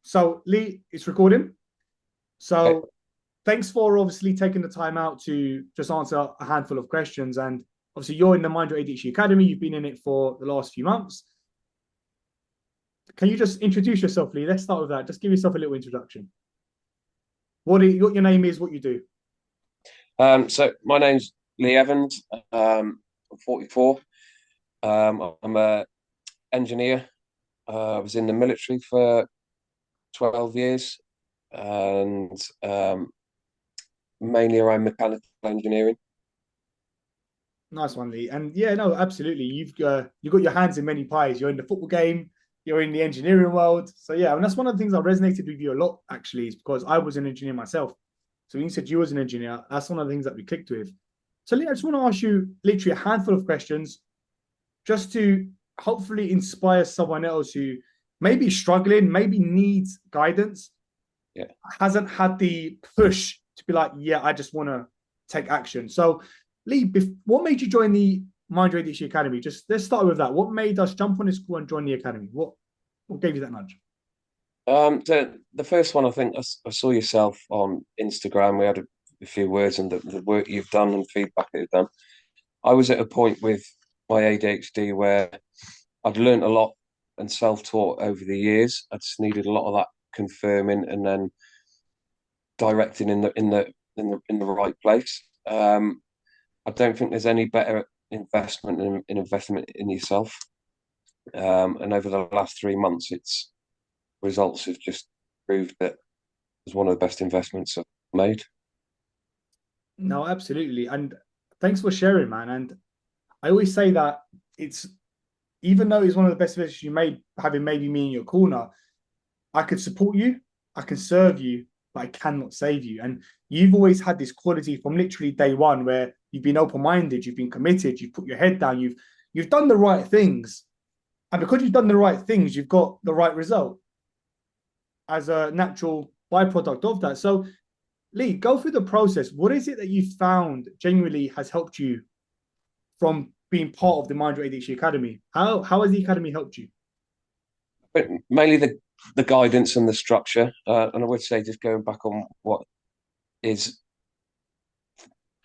So Lee, it's recording. Okay. So thanks for obviously taking the time out to just answer a handful of questions. And obviously, you're in the Mind Your ADHD Academy. You've been in it for the last few months. Can you just introduce yourself, Lee? Let's start with that. Just give yourself a little introduction. What your name is, what you do. So my name's Lee Evans. I'm 44. I'm a engineer. I was in the military for 12 years and mainly around mechanical engineering. Nice one, Lee. And yeah, no, absolutely. You've got your hands in many pies. You're in the football game. You're in the engineering world. So yeah, and that's one of the things that resonated with you a lot actually, is because I was an engineer myself. So when you said you was an engineer, that's one of the things that we clicked with. So Lee, I just want to ask you literally a handful of questions just to hopefully inspire someone else who may be struggling, maybe needs guidance, Yeah. hasn't had the push to be like, yeah, I just want to take action. So, Lee, what made you join the Mind Your ADHD Academy? Just let's start with that. What made us jump on this school and join the academy? What gave you that nudge? The first one, I think I saw yourself on Instagram. We had a few words and the work you've done and feedback that you've done. I was at a point with my ADHD where I'd learned a lot and self-taught over the years. I just needed a lot of that confirming and then directing in the right place. I don't think there's any better investment in investment in yourself. And over the last 3 months, its results have just proved that it's one of the best investments I've made. No, absolutely. And thanks for sharing, man. And I always say that it's even though it's one of the best decisions you made, having maybe me in your corner, I could support you, I can serve you, but I cannot save you. And you've always had this quality from literally day one where you've been open-minded, you've been committed, you've put your head down, you've done the right things. And because you've done the right things, you've got the right result as a natural byproduct of that. So, Lee, go through the process. What is it that you found genuinely has helped you from being part of the Mind Your ADHD Academy? How has the academy helped you? But mainly the guidance and the structure. And I would say, just going back on what is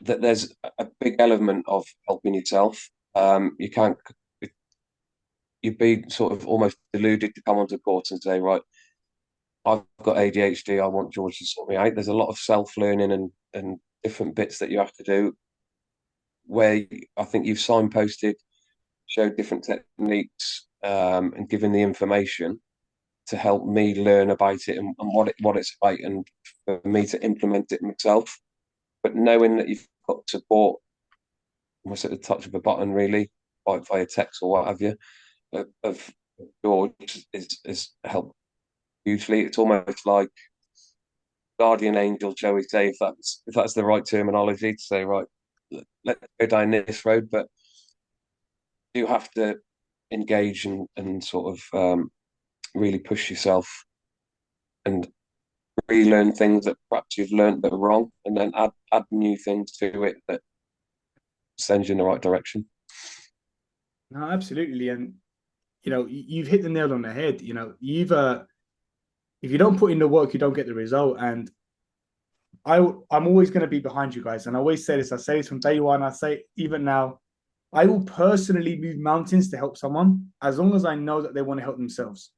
that, there's a big element of helping yourself. You can't you'd be sort of almost deluded to come onto court and say, right, I've got ADHD, I want George to sort me out. There's a lot of self-learning and different bits that you have to do where I think you've signposted, showed different techniques, and given the information to help me learn about it and what it's about and for me to implement it myself. But knowing that you've got support almost at the touch of a button, really, by via text or what have you, of George is helped hugely. It's almost like guardian angel, shall we say, if that's the right terminology to say, right, let's go down this road, but you have to engage and sort of really push yourself and relearn things that perhaps you've learned that are wrong, and then add new things to it that sends you in the right direction. No, absolutely. And you've hit the nail on the head. You've if you don't put in the work, you don't get the result. And I'm always going to be behind you guys. And I always say this. I say this from day one. I say even now. I will personally move mountains to help someone as long as I know that they want to help themselves.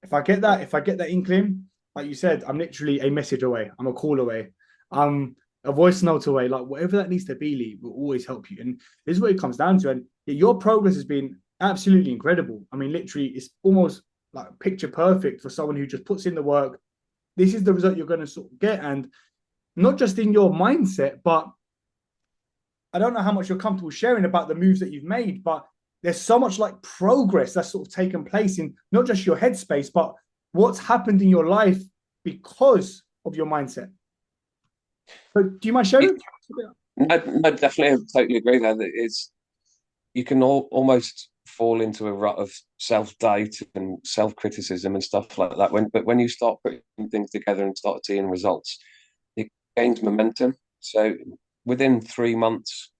If I get that inkling, like you said, I'm literally a message away. I'm a call away. I'm a voice note away. Like whatever that needs to be, Lee, will always help you. And this is what it comes down to. And your progress has been absolutely incredible. I mean, literally, it's almost like picture perfect for someone who just puts in the work. This is the result you're going to sort of get, and not just in your mindset, but I don't know how much you're comfortable sharing about the moves that you've made, but there's so much like progress that's sort of taken place in not just your headspace, but what's happened in your life because of your mindset. So, do you mind sharing? I definitely totally agree there. That it's you can almost fall into a rut of self-doubt and self-criticism and stuff like that. But when you start putting things together and start seeing results, it gains momentum. So within 3 months,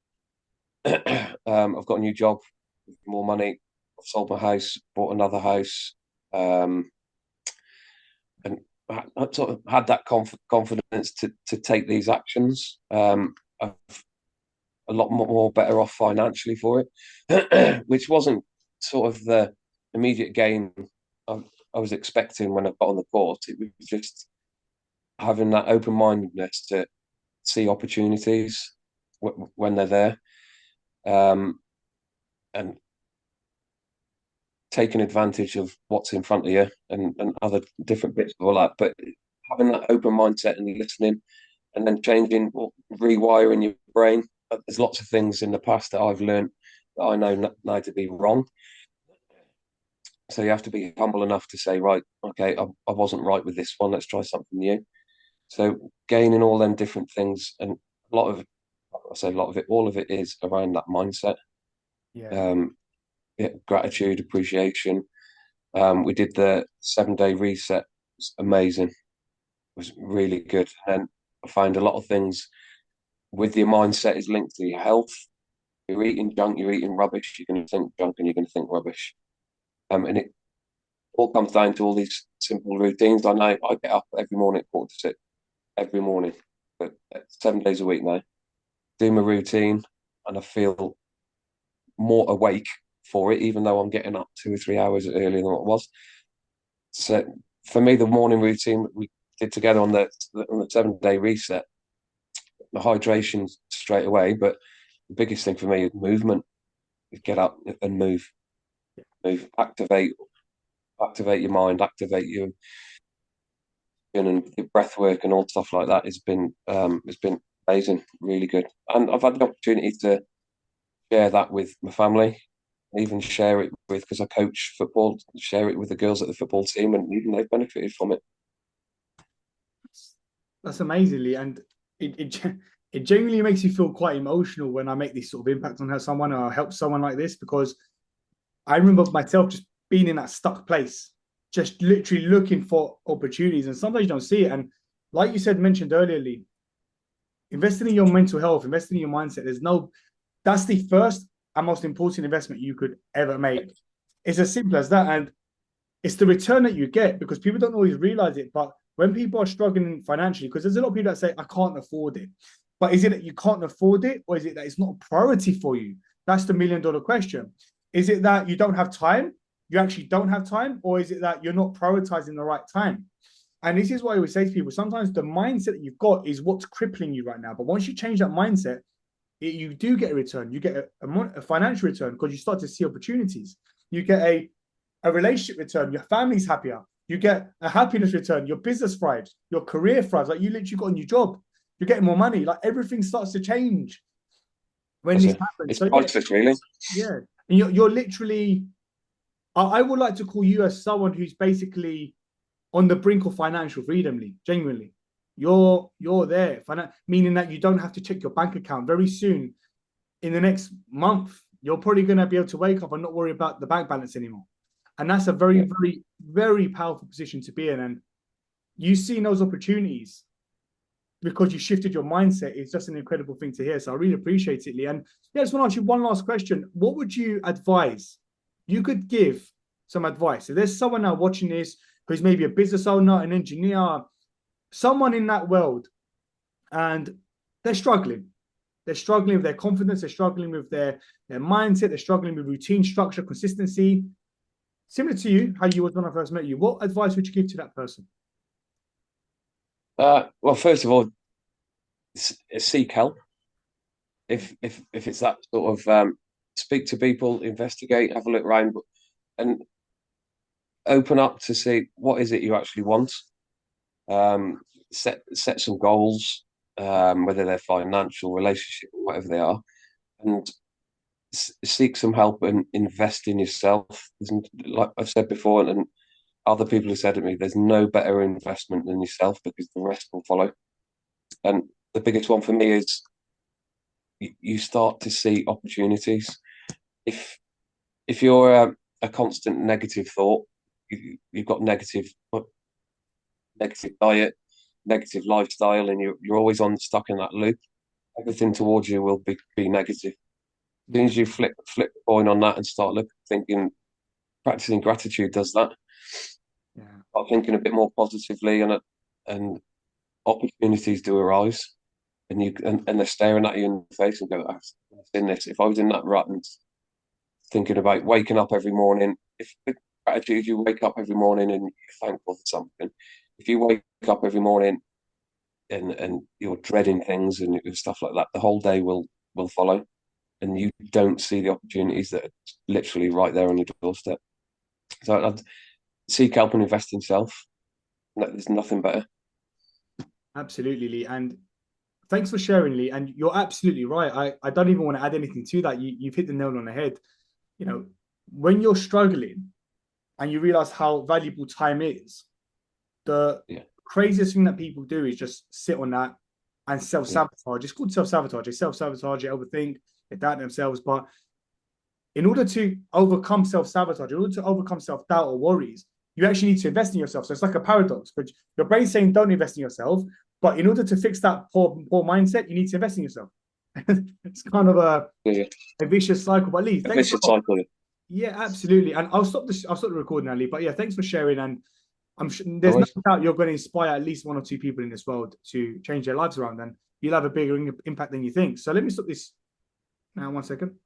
I've got a new job, more money. I've sold my house, bought another house. Um, and I sort of had that confidence to take these actions. I'm a lot more better off financially for it, which wasn't sort of the immediate gain I, I was expecting when I got on the course. It was just having that open mindedness to see opportunities when they're there, um, and taking advantage of what's in front of you and other different bits of all that. But having that open mindset and listening, and then changing or rewiring your brain. There's lots of things in the past that I've learned that I know now to be wrong. So you have to be humble enough to say, right, okay, I wasn't right with this one. Let's try something new. So gaining all them different things, and a lot of, I say a lot of it, all of it is around that mindset. Yeah. Um, yeah, gratitude, appreciation. We did the 7 day reset. It was amazing. It was really good. And then I found a lot of things with your mindset is linked to your health. You're eating junk, you're eating rubbish, you're going to think junk and you're going to think rubbish. And it all comes down to all these simple routines. I know I get up every morning at 5:45, every morning, but 7 days a week now, do my routine, and I feel more awake for it, even though I'm getting up 2 or 3 hours earlier than what it was. So for me, the morning routine we did together on the 7 day reset, the hydration straight away, but the biggest thing for me is movement. Get up and move, activate your mind, activate your and your breath work and all stuff like that has been amazing, really good. And I've had the opportunity to share that with my family, even share it with because I coach football, share it with the girls at the football team, and even they've benefited from it. That's amazingly, and it genuinely makes you feel quite emotional when I make this sort of impact on someone or help someone like this, because I remember myself just being in that stuck place, just literally looking for opportunities, and sometimes you don't see it. And like you said, mentioned earlier, Lee, investing in your mental health, investing in your mindset. That's the first and most important investment you could ever make. It's as simple as that, and it's the return that you get, because people don't always realize it. But when people are struggling financially, because there's a lot of people that say, I can't afford it. But is it that you can't afford it, or is it that it's not a priority for you? That's the $1 million question. Is it that you don't have time? You actually don't have time, or is it that you're not prioritizing the right time? And this is why I always say to people, sometimes the mindset that you've got is what's crippling you right now. But once you change that mindset, you do get a return. You get a financial return because you start to see opportunities. You get a relationship return. Your family's happier. You get a happiness return. Your business thrives. Your career thrives. Like, you literally got a new job. You're getting more money. Like, everything starts to change when this happens. It's So yeah, priceless, really. yeah. And you're literally. I would like to call you as someone who's basically on the brink of financial freedom, Lee. Genuinely, you're there, meaning that you don't have to check your bank account very soon. In the next month, you're probably going to be able to wake up and not worry about the bank balance anymore. And that's a very, Yeah. very, very powerful position to be in. And you see those opportunities because you shifted your mindset. It's just an incredible thing to hear. So I really appreciate it, Lee. And yeah, I just want to ask you one last question. What would you advise? You could give some advice. If there's someone now watching this who's maybe a business owner, an engineer, someone in that world, and they're struggling. They're struggling with their confidence. They're struggling with their mindset. They're struggling with routine, structure, consistency. Similar to you, how you was when I first met you. What advice would you give to that person? Well, first of all, seek help. If it's that sort of speak to people, investigate, have a look around, and open up to see what is it you actually want. Set some goals, whether they're financial, relationship, or whatever they are, and seek some help and invest in yourself. Like I've said before, and other people have said to me, there's no better investment than yourself because the rest will follow. And the biggest one for me is you start to see opportunities. If if you're a constant negative thought, you've got negative diet, negative lifestyle, and you're always on stuck in that loop. Everything towards you will be negative. As soon Yeah, as you flip the coin on that and start thinking, practicing gratitude does that. yeah. start thinking a bit more positively, and opportunities do arise, and they're staring at you in the face and go, "I've seen this. If I was in that rut and thinking about waking up every morning, if with gratitude you wake up every morning and you're thankful for something, if you wake up every morning and you're dreading things and stuff like that, the whole day will follow, and you don't see the opportunities that are literally right there on your doorstep. So I'd seek help and invest in self. There's nothing better. Absolutely, Lee. And thanks for sharing, Lee. And you're absolutely right. I don't even want to add anything to that. You've hit the nail on the head. You know, when you're struggling and you realize how valuable time is, the Yeah, craziest thing that people do is just sit on that and yeah, self-sabotage. It's called self-sabotage. They self-sabotage, they overthink, they doubt themselves. But in order to overcome self-sabotage, in order to overcome self-doubt or worries, you actually need to invest in yourself. So it's like a paradox, but your brain's saying don't invest in yourself. But in order to fix that poor mindset, you need to invest in yourself. It's kind of yeah. a vicious cycle. But Lee, A thanks vicious for cycle. yeah, absolutely. And I'll stop the recording now, Lee. But yeah, thanks for sharing. And No there's no worries. doubt you're going to inspire at least one or two people in this world to change their lives around, and you'll have a bigger impact than you think. So let me stop this now. 1 second.